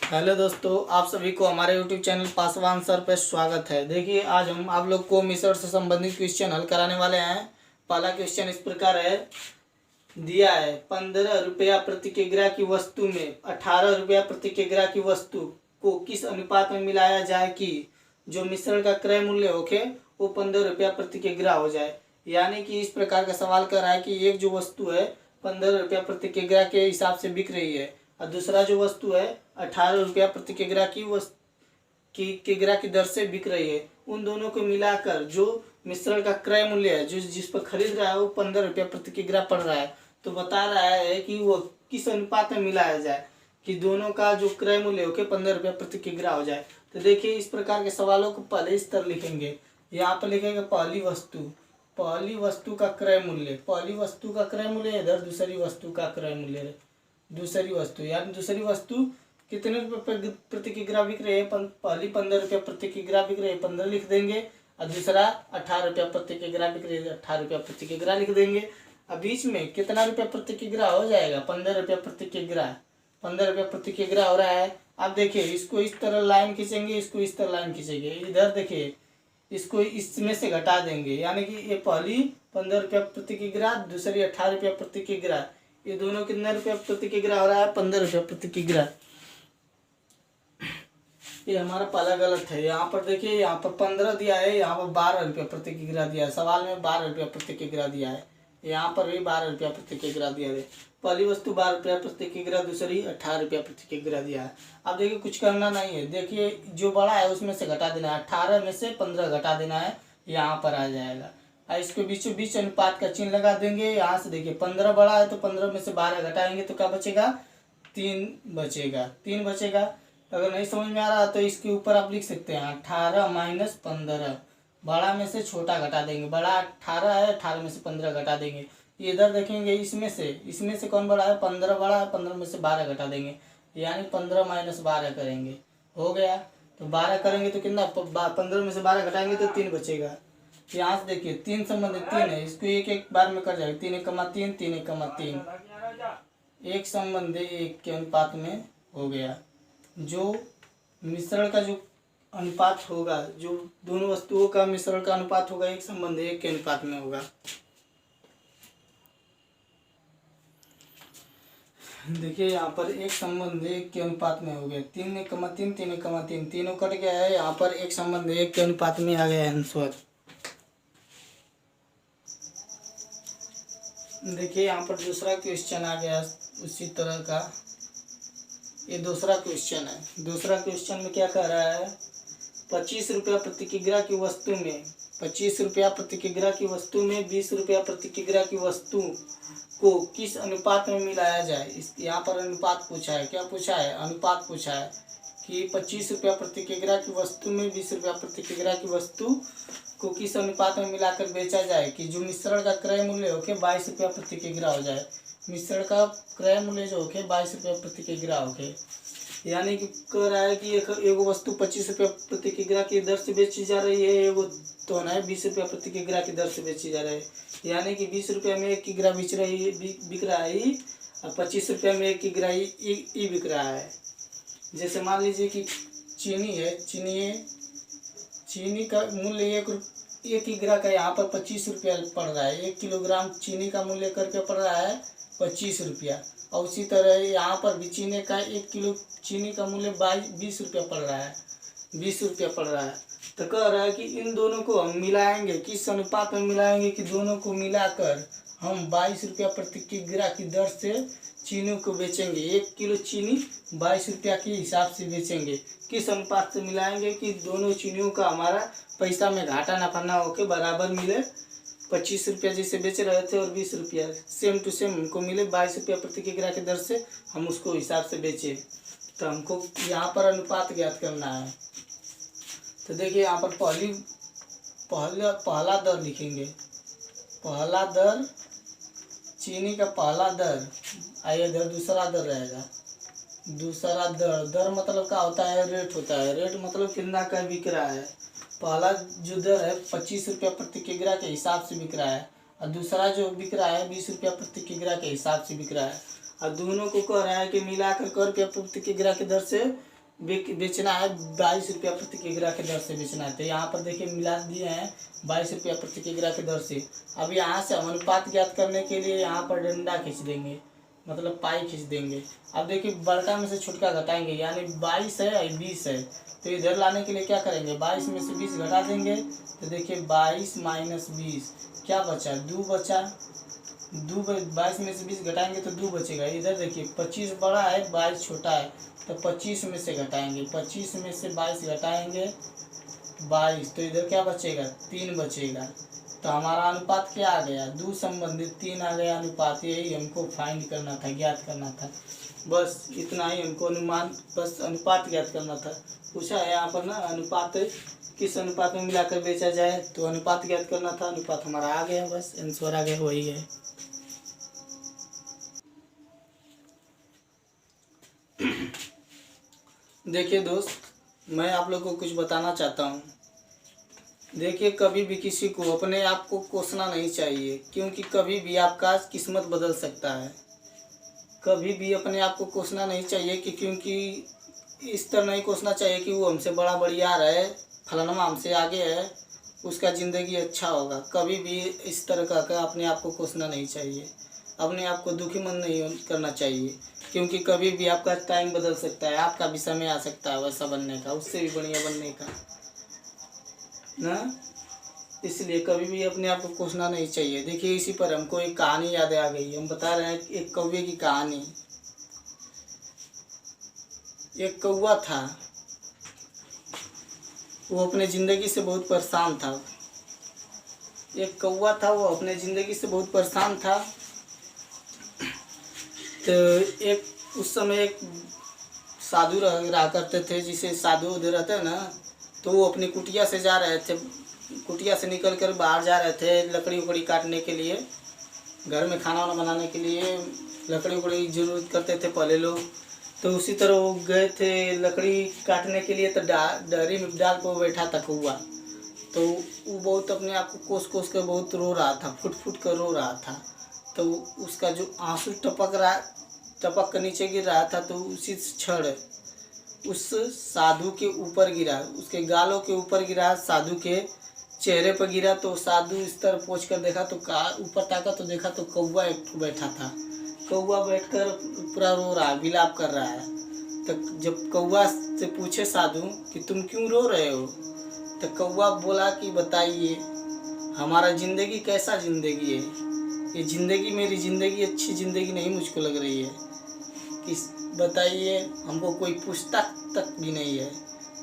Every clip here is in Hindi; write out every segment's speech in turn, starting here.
हेलो दोस्तों, आप सभी को हमारे यूट्यूब चैनल पासवान सर पर स्वागत है। देखिए, आज हम आप लोग को मिसर से संबंधित क्वेश्चन हल कराने वाले हैं। पहला क्वेश्चन इस प्रकार है, दिया है 15 रुपया प्रति किग्रा की वस्तु में 18 रुपया प्रति किग्रा की वस्तु को किस अनुपात में मिलाया जाए कि जो मिश्रण का क्रय मूल्य होके वो 15 रुपया प्रति किग्रा हो जाए। यानी कि इस प्रकार का सवाल कर रहा है कि एक जो वस्तु है 15 रुपया प्रति किग्रा के हिसाब से बिक रही है और दूसरा जो वस्तु है 18 रुपया प्रति किग्रा की किग्रा की दर से बिक रही है। उन दोनों को मिलाकर जो मिश्रण का क्रय मूल्य है, जो जिस पर खरीद रहा है वो 15 रुपया प्रति किग्रा पड़ रहा है। तो बता रहा है कि वो किस अनुपात में मिलाया जाए कि दोनों का जो क्रय मूल्य हो के 15 रुपया प्रति किग्रा हो जाए। तो देखिए, इस प्रकार के सवालों को पहले इस तरह लिखेंगे। यहाँ पर लिखेंगे पहली वस्तु का क्रय मूल्य, पहली वस्तु का क्रय मूल्य, इधर दूसरी वस्तु का क्रय मूल्य, दूसरी वस्तु यानी दूसरी वस्तु कितने रुपये प्रति किग्रा बिक रही है। पहली 15 रुपया प्रति किग्रा बिक रही है, 15 लिख देंगे। और दूसरा 18 रुपया प्रति किग्रा बिक रही है, 18 रुपया प्रति किग्रा लिख देंगे। अब बीच में कितना रुपया प्रति किग्रा हो जाएगा, 15 रुपया प्रति किग्रा, 15 रुपया प्रति किग्रा हो रहा है। अब देखिए, इसको इस तरह लाइन खींचेंगे, इसको इस तरह लाइन खींचेंगे। इधर देखिए, इसको इसमें से घटा देंगे, यानी कि ये पहली 15 रुपया प्रति किग्रा, दूसरी 18 रुपया प्रति किग्रा, ये दोनों कितने रुपया प्रति किग्रा हो रहा है, 15 रुपया प्रति किग्रा। ये हमारा पहला गलत है। यहाँ पर देखिए, यहाँ पर 15 दिया है, यहाँ पर 12 रुपया प्रति किग्रा दिया है। सवाल में 12 रुपया प्रति किग्रा दिया है, यहाँ पर भी 12 रुपया प्रति किग्रा दिया है। पहली वस्तु 12 रुपया प्रति किग्रा, दूसरी 18 रुपया प्रति किग्रा दिया है। अब देखिए, कुछ करना नहीं है। देखिए, जो बड़ा है उसमें से घटा देना है, 18 में से 15 घटा देना है, यहाँ पर आ जाएगा। और इसको बीचों बीच अनुपात का चिन्ह लगा देंगे। यहाँ से देखिए, 15 बड़ा है तो 15 में से 12 घटाएंगे तो क्या बचेगा, 3 बचेगा, 3 बचेगा। अगर नहीं समझ में आ रहा तो इसके ऊपर आप लिख सकते हैं 18 माइनस 15, बड़ा में से छोटा घटा देंगे। बड़ा 18 है, 18 में से 15 घटा देंगे। इधर देखेंगे, इसमें से कौन बड़ा है, 15 बड़ा है, 15 में से 12 घटा देंगे, यानी 15 माइनस 12 करेंगे, हो गया। तो 12 करेंगे तो कितना, 15 में से 12 घटाएंगे तो 3 बचेगा। यहाँ से देखिए, 3 संबंध 3 है, इसको एक एक बार में कर जाएगा, 3 एकमा 3, 3 एकमा 3, एक संबंध एक के अनुपात में हो गया। जो मिश्रण का जो अनुपात होगा, जो दोनों वस्तुओं का मिश्रण का अनुपात होगा, एक संबंध एक के अनुपात में होगा। देखिए, यहाँ पर एक संबंध एक के अनुपात में हो गया, 3 एकमा 3, 3 एकमा 3, तीनों कट गया है। यहाँ पर एक संबंध एक के अनुपात में आ गया आंसर। देखिए, यहाँ पर दूसरा क्वेश्चन आ गया उसी तरह का। ये दूसरा क्वेश्चन है। दूसरा क्वेश्चन में क्या कह रहा है, 25 रुपया प्रति किग्रा की वस्तु में, 25 रुपया प्रति किग्रा की वस्तु में 20 रुपया प्रति किग्रा की वस्तु को किस अनुपात में मिलाया जाए। इस यहाँ पर अनुपात पूछा है। क्या पूछा है, अनुपात पूछा है कि 25 रुपया प्रति किग्रा की वस्तु में 20 रुपया प्रति किग्रा की वस्तु को किस अनुपात में मिलाकर बेचा जाए कि जो मिश्रण का क्रय मूल्य होके 22 रुपया प्रति किग्रा हो जाए। मिश्रण का क्रय मूल्य जो होके 22 रुपया प्रति किग्रा होके, यानी कि कह रहा है कि एक वस्तु 25 रुपया प्रति किग्रा की दर से बेची जा रही है, एगो तो है 20 रुपया प्रति किग्रा की दर से बेची जा रही है। यानी कि 20 रुपया में 1 किग्रा बिक रहा है और 25 रुपया में 1 किग्रा ही बिक रहा है। जैसे मान लीजिए कि चीनी है, चीनी का मूल्य 1 किग्रा का यहाँ पर 25 रुपया पड़ रहा है। 1 किलोग्राम चीनी का मूल्य करके पड़ रहा है 25 रुपया। और उसी तरह यहाँ पर भी चीनी का 1 किलो चीनी का मूल्य 20 रुपया पड़ रहा है, 20 रुपया पड़ रहा है। तो कह रहा है कि इन दोनों को हम मिलाएंगे, किस अनुपात में मिलाएंगे कि दोनों को मिलाकर हम 22 रुपया प्रति किग्रा की दर से चीनी को बेचेंगे। 1 किलो चीनी 22 रुपया के हिसाब से बेचेंगे। किस अनुपात से मिलाएंगे कि दोनों चीनियों का हमारा पैसा में घाटा नफा ना होकर बराबर मिले। 25 रुपया जैसे बेच रहे थे और 20 रुपया सेम टू सेम हमको मिले, 22 रुपया प्रति किग्रा की दर से हम उसको हिसाब से बेचे। तो हमको यहाँ पर अनुपात ज्ञात करना है। तो देखिए, यहाँ पर पहला दर लिखेंगे। पहला दर, चीनी का पहला दर, आइए इधर दूसरा दर रहेगा। दूसरा दर मतलब क्या होता है, रेट होता है। रेट मतलब कितना का बिक रहा है। पहला जो दर है 25 रुपया प्रति किग्रा के हिसाब से बिक रहा है और दूसरा जो बिक रहा है 20 रुपया प्रति किग्रा के हिसाब से बिक रहा है। और दोनों को कह रहा है कि मिलाकर कर रुपया प्रति किग्रा की दर से बेचना है 22 रुपया प्रति किग्रा के दर से बेचना है। तो यहाँ पर देखिए मिला दिए हैं 22 रुपया प्रति किग्रा के दर से। अब यहाँ से हम अनुपात ज्ञात करने के लिए यहाँ पर डंडा खींच देंगे, मतलब पाई खींच देंगे। अब देखिए बड़का में से छोटका घटाएंगे, यानी 22 है और 20 है, तो इधर लाने के लिए क्या करेंगे, 22 में से 20 घटा देंगे। तो देखिए 22 माइनस 20 क्या बचा, 2 बचा। 22 में से 20 घटाएंगे तो 2 बचेगा। इधर देखिए 25 बड़ा है 22 छोटा है, तो 25 में से घटाएंगे, 25 में से 22 घटाएंगे 22, तो इधर क्या बचेगा, 3 बचेगा। तो हमारा अनुपात क्या आ गया, 2 संबंधित 3 आ गया अनुपात। यही हमको फाइंड करना था, ज्ञात करना था, बस इतना ही हमको अनुमान, बस अनुपात ज्ञात करना था। पूछा है यहाँ पर ना, अनुपात किस अनुपात में मिलाकर बेचा जाए, तो अनुपात ज्ञात करना था। अनुपात हमारा आ गया, बस आंसर आ गया, वही है। देखिए दोस्त, मैं आप लोगों को कुछ बताना चाहता हूँ। देखिए कभी भी किसी को अपने आप को कोसना नहीं चाहिए, क्योंकि कभी भी आपका किस्मत बदल सकता है। कभी भी अपने आप को कोसना नहीं चाहिए कि, क्योंकि इस तरह नहीं कोसना चाहिए कि वो हमसे बड़ा बढ़िया रहे, फलाना हमसे आगे है, उसका ज़िंदगी अच्छा होगा। कभी भी इस तरह का अपने आप को कोसना नहीं चाहिए, अपने आप को दुखी मन नहीं करना चाहिए, क्योंकि कभी भी आपका टाइम बदल सकता है, आपका भी समय आ सकता है वैसा बनने का, उससे भी बढ़िया बनने का ना। इसलिए कभी भी अपने आप को कोसना नहीं चाहिए। देखिए इसी पर हमको एक कहानी याद आ गई। हम बता रहे हैं एक कौवे की कहानी। एक कौवा था, वो अपने ज़िंदगी से बहुत परेशान था। एक कौवा था, वो अपने ज़िंदगी से बहुत परेशान था। तो एक उस समय एक साधु रहा करते थे, जिसे साधु उधर रहते हैं ना, तो वो अपनी कुटिया से जा रहे थे, कुटिया से निकल कर बाहर जा रहे थे लकड़ी उकड़ी काटने के लिए। घर में खाना वाना बनाने के लिए लकड़ी उकड़ी जरूरत करते थे पहले लोग। तो उसी तरह वो गए थे लकड़ी काटने के लिए। तो डहरी में डाल पर बैठा था कौवा। तो वो बहुत अपने आप को कोस कोस कर बहुत रो रहा था, फुट फुट कर रो रहा था। तो उसका जो आंसू टपक कर नीचे गिर रहा था, तो उसी क्षण उस साधु के ऊपर गिरा, उसके गालों के ऊपर गिरा, साधु के चेहरे पर गिरा। तो साधु इस तरह पहुँच कर देखा तो ऊपर ताका तो देखा तो कौवा एक बैठा था। कौवा बैठकर पूरा रो रहा है, विलाप कर रहा है। तो जब कौवा से पूछे साधु कि तुम क्यों रो रहे हो, तो कौवा बोला कि बताइए हमारा ज़िंदगी कैसा ज़िंदगी है, ये ज़िंदगी मेरी ज़िंदगी अच्छी ज़िंदगी नहीं मुझको लग रही है। कि बताइए, हमको कोई पूछता तक भी नहीं है।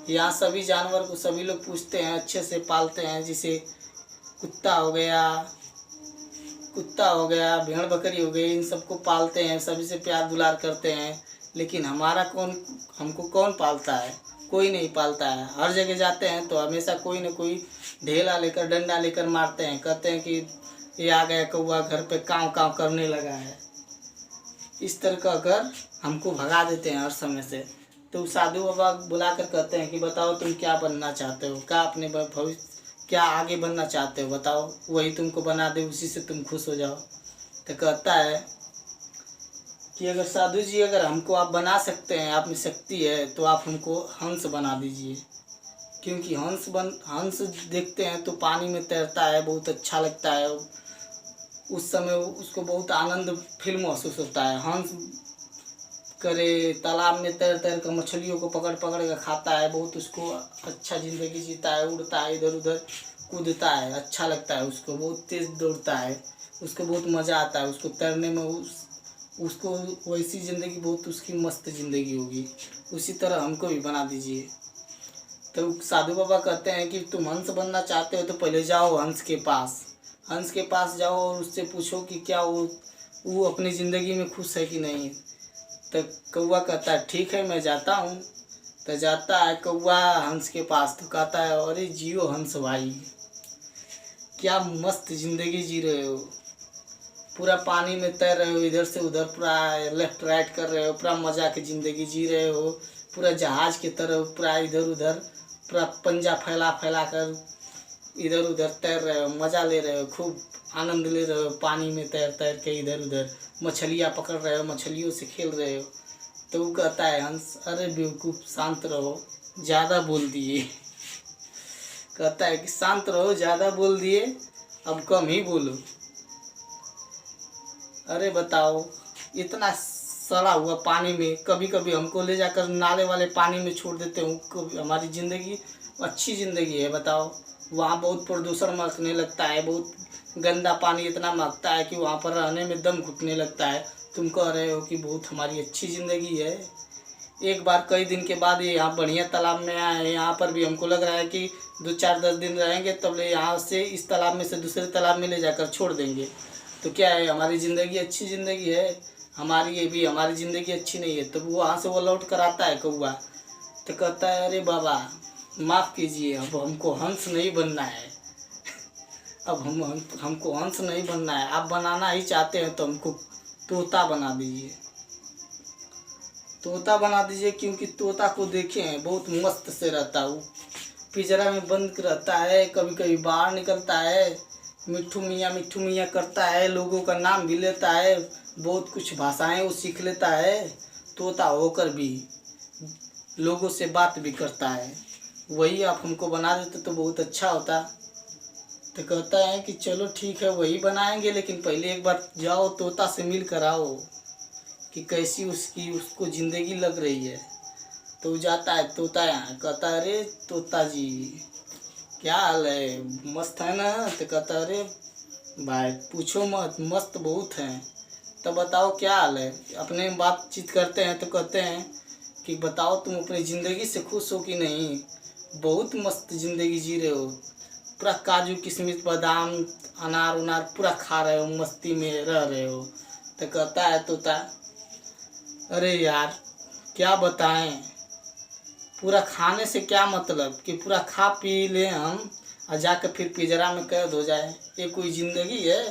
यहाँ सभी जानवर को सभी लोग पूछते हैं, अच्छे से पालते हैं, जैसे कुत्ता हो गया, भेड़ बकरी हो गई, इन सबको पालते हैं, सभी से प्यार दुलार करते हैं। लेकिन हमको कौन पालता है, कोई नहीं पालता है। हर जगह जाते हैं तो हमेशा कोई न कोई ढेला लेकर डंडा लेकर मारते हैं, कहते हैं कि ये आ गया कौवा घर पे काँव काँव करने लगा है। इस तरह का अगर हमको भगा देते हैं हर समय से। तो साधु बाबा बुलाकर कहते हैं कि बताओ तुम क्या बनना चाहते हो, क्या अपने भविष्य क्या आगे बनना चाहते हो, बताओ, वही तुमको बना दे, उसी से तुम खुश हो जाओ। तो कहता है कि अगर साधु जी अगर हमको आप बना सकते हैं, आप में शक्ति है, तो आप हमको हंस बना दीजिए। क्योंकि हंस देखते हैं तो पानी में तैरता है, बहुत अच्छा लगता है। उस समय उसको बहुत आनंद फील महसूस होता है। हंस करे तालाब में तैर तैर कर मछलियों को पकड़ पकड़ कर खाता है, बहुत उसको अच्छा ज़िंदगी जीता है, उड़ता है, इधर उधर कूदता है, अच्छा लगता है उसको, बहुत तेज़ दौड़ता है, उसको बहुत मज़ा आता है उसको तैरने में। उसको वैसी ज़िंदगी बहुत उसकी मस्त ज़िंदगी होगी। उसी तरह हमको भी बना दीजिए। तो साधु बाबा कहते हैं कि तुम हंस बनना चाहते हो तो पहले जाओ हंस के पास जाओ और उससे पूछो कि क्या वो अपनी ज़िंदगी में खुश है कि नहीं। तो कौवा कहता है ठीक है मैं जाता हूँ। तो जाता है कौवा हंस के पास, तो कहता है अरे जियो हंस भाई, क्या मस्त ज़िंदगी जी रहे हो, पूरा पानी में तैर रहे हो, इधर से उधर पूरा लेफ्ट राइट कर रहे हो, पूरा मज़ा की ज़िंदगी जी रहे हो, पूरा जहाज़ की तरह पूरा इधर उधर पूरा पंजा फैला फैला कर इधर उधर तैर रहे हो, मज़ा ले रहे हो, खूब आनंद ले रहे हो, पानी में तैर तैर के इधर उधर मछलियाँ पकड़ रहे हो, मछलियों से खेल रहे हो। तो वो कहता है हंस, अरे बेवकूफ़ शांत रहो, ज़्यादा बोल दिए। कहता है कि शांत रहो, ज़्यादा बोल दिए, अब कम ही बोलो। अरे बताओ, इतना सड़ा हुआ पानी में कभी कभी हमको ले जाकर नाले वाले पानी में छोड़ देते हो, कभी हमारी ज़िंदगी अच्छी ज़िंदगी है बताओ? वहाँ बहुत प्रदूषण महकने लगता है, बहुत गंदा पानी इतना महकता है कि वहाँ पर रहने में दम घुटने लगता है। तुम कह रहे हो कि बहुत हमारी अच्छी ज़िंदगी है। एक बार कई दिन के बाद ये यहाँ बढ़िया तालाब में आए हैं, यहाँ पर भी हमको लग रहा है कि 2-4-10 दिन रहेंगे, तब ले यहाँ से इस तालाब में से दूसरे तालाब में ले जाकर छोड़ देंगे। तो क्या है, हमारी ज़िंदगी अच्छी ज़िंदगी है? हमारी ये भी हमारी ज़िंदगी अच्छी नहीं है। तो वो वहाँ से वो लौट कर आता है कौआ, तो कहता है अरे बाबा माफ़ कीजिए, अब हमको हंस नहीं बनना है। अब हमको हंस नहीं बनना है। आप बनाना ही चाहते हैं तो हमको तोता बना दीजिए, तोता बना दीजिए। क्योंकि तोता को देखे हैं बहुत मस्त से रहता है, वो पिंजरा में बंद रहता है, कभी कभी बाहर निकलता है, मिट्ठू मियाँ करता है, लोगों का नाम भी लेता है, बहुत कुछ भाषाएं वो सीख लेता है। तोता होकर भी लोगों से बात भी करता है। वही आप हमको बना देते तो बहुत अच्छा होता। तो कहता है कि चलो ठीक है वही बनाएंगे, लेकिन पहले एक बार जाओ तोता से मिल कर आओ कि कैसी उसको ज़िंदगी लग रही है। तो वो जाता है तोता यहाँ, कहता है अरे तोता जी क्या हाल है, मस्त है ना? तो कहता है अरे भाई पूछो मत, मस्त बहुत हैं। तो बताओ क्या हाल है? अपने बातचीत करते हैं तो कहते हैं कि बताओ तुम अपनी ज़िंदगी से खुश हो कि नहीं? बहुत मस्त ज़िंदगी जी रहे हो, पूरा काजू किशमिश बादाम अनार उनार पूरा खा रहे हो, मस्ती में रह रहे हो। तो कहता है तोता अरे यार क्या बताएं, पूरा खाने से क्या मतलब कि पूरा खा पी लें हम और जाकर फिर पिंजरा में कैद हो जाए? ये कोई ज़िंदगी है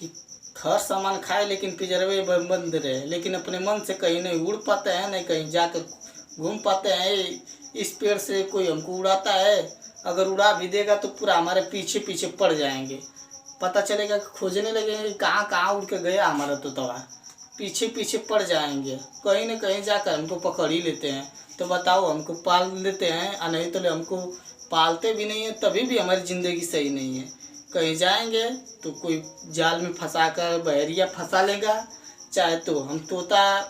कि हर सामान खाए लेकिन पिंजरे में बंद रहे, लेकिन अपने मन से कहीं नहीं उड़ पाते हैं, नहीं कहीं जाकर घूम पाते हैं। इस पेड़ से कोई हमको उड़ाता है, अगर उड़ा भी देगा तो पूरा हमारे पीछे पीछे पड़ जाएंगे, पता चलेगा कि खोजने लगेंगे कहाँ कहाँ उड़ के गया हमारा तोता, पीछे पीछे पड़ जाएंगे, कहीं न कहीं जाकर हमको पकड़ ही लेते हैं। तो बताओ हमको पाल लेते हैं और नहीं तो हमको पालते भी नहीं है, तभी भी हमारी ज़िंदगी सही नहीं है। कहीं जाएंगे तो कोई जाल में फंसा कर बहरिया फंसा लेगा, चाहे तो हम तोता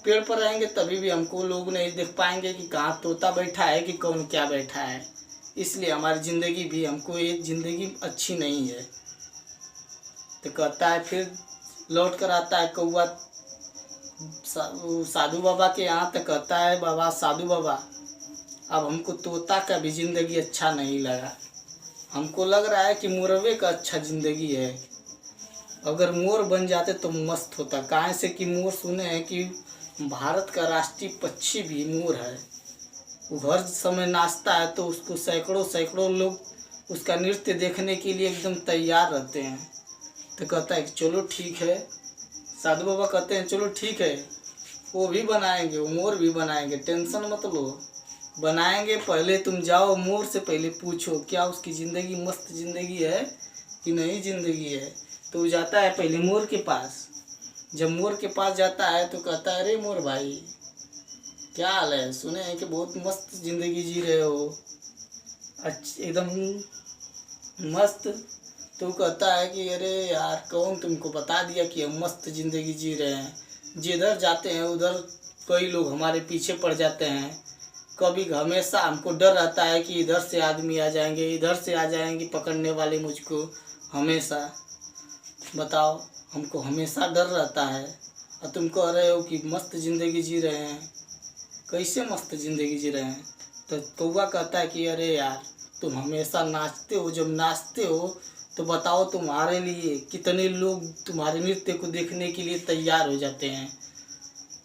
पेड़ पर रहेंगे तभी भी हमको लोग नहीं देख पाएंगे कि कहाँ तोता बैठा है कि कौन क्या बैठा है। इसलिए हमारी ज़िंदगी भी हमको ये ज़िंदगी अच्छी नहीं है। तो कहता है फिर लौट कर आता है कौआ साधु बाबा के यहाँ, तो कहता है बाबा साधु बाबा अब हमको तोता का भी ज़िंदगी अच्छा नहीं लगा, हमको लग रहा है कि मुर्गे का अच्छा ज़िंदगी है। अगर मोर बन जाते तो मस्त होता। काहे से कि मोर सुने हैं कि भारत का राष्ट्रीय पक्षी भी मोर है। वो हर समय नाचता है तो उसको सैकड़ों सैकड़ों लोग उसका नृत्य देखने के लिए एकदम तैयार रहते हैं। तो कहता है कि चलो ठीक है, साधु बाबा कहते हैं चलो ठीक है वो भी बनाएंगे, वो मोर भी बनाएंगे, टेंशन मत लो, बनाएंगे। पहले तुम जाओ मोर से पहले पूछो क्या उसकी ज़िंदगी मस्त ज़िंदगी है कि नहीं ज़िंदगी है। तो वो जाता है पहले मोर के पास। जब मोर के पास जाता है तो कहता है अरे मोर भाई क्या हाल है, सुने हैं कि बहुत मस्त ज़िंदगी जी रहे हो, एकदम मस्त। तो कहता है कि अरे यार कौन तुमको बता दिया कि हम मस्त ज़िंदगी जी रहे हैं? जिधर जाते हैं उधर कई लोग हमारे पीछे पड़ जाते हैं। कभी हमेशा हमको डर रहता है कि इधर से आदमी आ जाएंगे, इधर से आ जाएंगे पकड़ने वाले मुझको, हमेशा बताओ हमको हमेशा डर रहता है। और तुम कह रहे हो कि मस्त ज़िंदगी जी रहे हैं, कैसे मस्त ज़िंदगी जी रहे हैं? तो कौवा कहता है कि अरे यार तुम हमेशा नाचते हो, जब नाचते हो तो बताओ तुम्हारे लिए कितने लोग तुम्हारे नृत्य को देखने के लिए तैयार हो जाते हैं।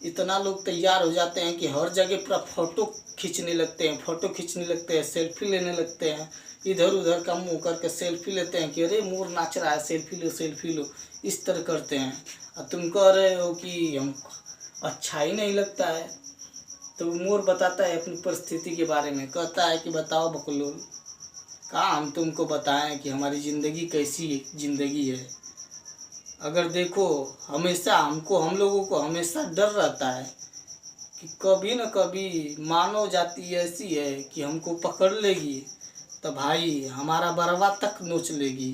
इतना लोग तैयार हो जाते हैं कि हर जगह पूरा फ़ोटो खींचने लगते हैं, फ़ोटो खींचने लगते हैं, सेल्फी लेने लगते हैं, इधर उधर का मुँह करके सेल्फी लेते हैं कि अरे मोर नाच रहा है, सेल्फी लो, इस तरह करते हैं। और तुम कह रहे हो कि हम अच्छा ही नहीं लगता है। तो मोर बताता है अपनी परिस्थिति के बारे में, कहता है कि बताओ बकलोल, कहाँ हम तुमको बताएं कि हमारी ज़िंदगी कैसी ज़िंदगी है? अगर देखो हमेशा हम लोगों को हमेशा डर रहता है कि कभी न कभी मानव जाति ऐसी है कि हमको पकड़ लेगी तो भाई हमारा बरवा तक नोच लेगी।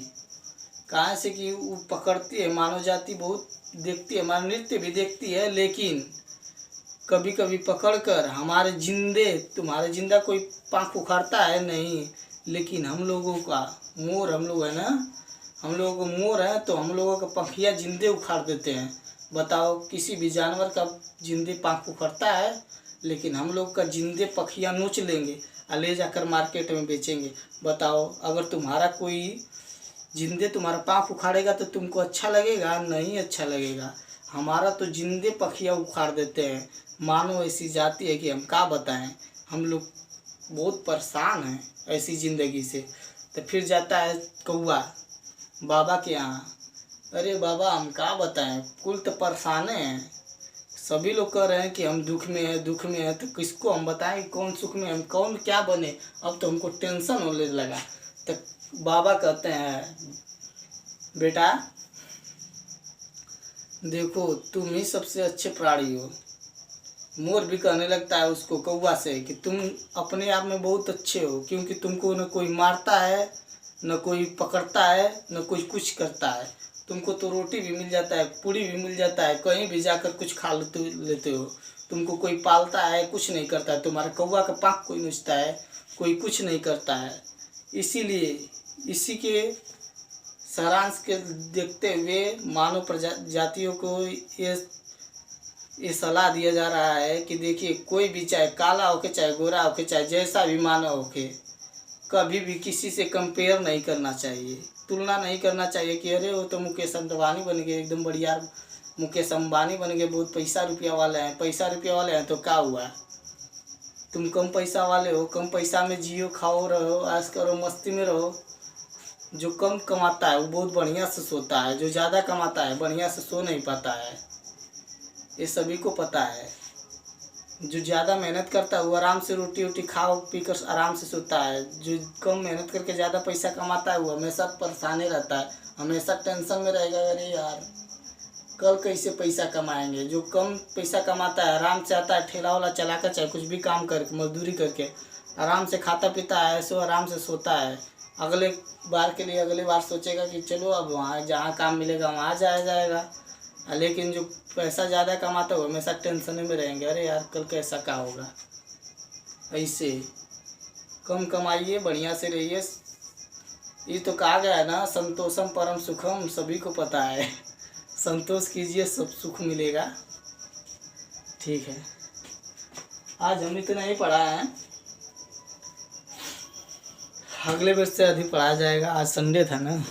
कहाँ से कि वो पकड़ती है, मानव जाति बहुत देखती है, हमारा नृत्य भी देखती है, लेकिन कभी कभी पकड़कर हमारे जिंदे, तुम्हारे जिंदा कोई पाँख उखाड़ता है नहीं, लेकिन हम लोगों का मोर, हम लोग है ना, हम लोगों को मोर है तो हम लोगों का पंखिया जिंदे उखाड़ देते हैं। बताओ, किसी भी जानवर का जिंदे पाँख उखड़ता है, लेकिन हम लोग का जिंदे पखिया नोच लेंगे और ले जाकर मार्केट में बेचेंगे। बताओ, अगर तुम्हारा कोई जिंदे तुम्हारा पाँख उखाड़ेगा तो तुमको अच्छा लगेगा? नहीं अच्छा लगेगा। हमारा तो जिंदे पखिया उखाड़ देते हैं। मानो ऐसी जाति है कि हम क्या बताएं, हम लोग बहुत परेशान हैं ऐसी ज़िंदगी से। तो फिर जाता है कौआ बाबा के यहाँ। अरे बाबा, हम क्या बताएं, कुल तो परेशान हैं। सभी लोग कह रहे हैं कि हम दुख में हैं, दुख में हैं, तो किसको हम बताएं कौन सुख में, हम कौन क्या बने। अब तो हमको टेंशन होने लगा। तो बाबा कहते हैं, बेटा देखो, तुम ही सबसे अच्छे प्राणी हो। मोर भी कहने लगता है उसको, कौवा से, कि तुम अपने आप में बहुत अच्छे हो, क्योंकि तुमको न कोई मारता है, न कोई पकड़ता है, न कोई कुछ करता है। तुमको तो रोटी भी मिल जाता है, पूड़ी भी मिल जाता है, कहीं भी जाकर कुछ खा लेते हो। तुमको कोई पालता है, कुछ नहीं करता है। तुम्हारे कौवा का पाँख कोई नोचता है, कोई कुछ नहीं करता है। इसीलिए इसी के सारांश के देखते हुए मानव प्रजातियों को ये सलाह दिया जा रहा है कि देखिए, कोई भी चाहे काला होके, चाहे गोरा होके, चाहे जैसा भी मानव होके, कभी भी किसी से कंपेयर नहीं करना चाहिए, तुलना नहीं करना चाहिए कि अरे वो तो मुकेश अंबानी बन गए, एकदम बढ़िया मुकेश अंबानी बन गए, बहुत पैसा रुपया वाले हैं। पैसा रुपया वाले हैं तो क्या हुआ, तुम कम पैसा वाले हो, कम पैसा में जियो, खाओ, रहो, ऐश करो, मस्ती में रहो। जो कम कमाता है वो बहुत बढ़िया से सोता है, जो ज़्यादा कमाता है बढ़िया से सो नहीं पाता है, ये सभी को पता है। जो ज़्यादा मेहनत करता है वो आराम से रोटी वोटी खा पी कर आराम से सोता है। जो कम मेहनत करके ज़्यादा पैसा कमाता है वो हमेशा परेशान रहता है, हमेशा टेंशन में रहेगा, अरे यार कल कैसे पैसा कमाएंगे। जो कम पैसा कमाता है आराम से आता है, ठेला वाला चला कर, चाहे कुछ भी काम करके, मजदूरी करके आराम से खाता पीता है, ऐसे आराम से सोता है। अगले बार के लिए अगले बार सोचेगा कि चलो अब वहाँ जहाँ काम मिलेगा वहाँ जाया जाएगा। लेकिन जो पैसा ज़्यादा कमाता है वो हमेशा टेंशन में रहेंगे, अरे यार कल कैसा क्या होगा। ऐसे कम कमाइए, बढ़िया से रहिए। ये तो कहा गया है ना, संतोषम परम सुखम, सभी को पता है। संतोष कीजिए, सब सुख मिलेगा। ठीक है, आज हम इतना ही पढ़ा है, अगले वर्ष से अधिक पढ़ाया जाएगा। आज संडे था ना।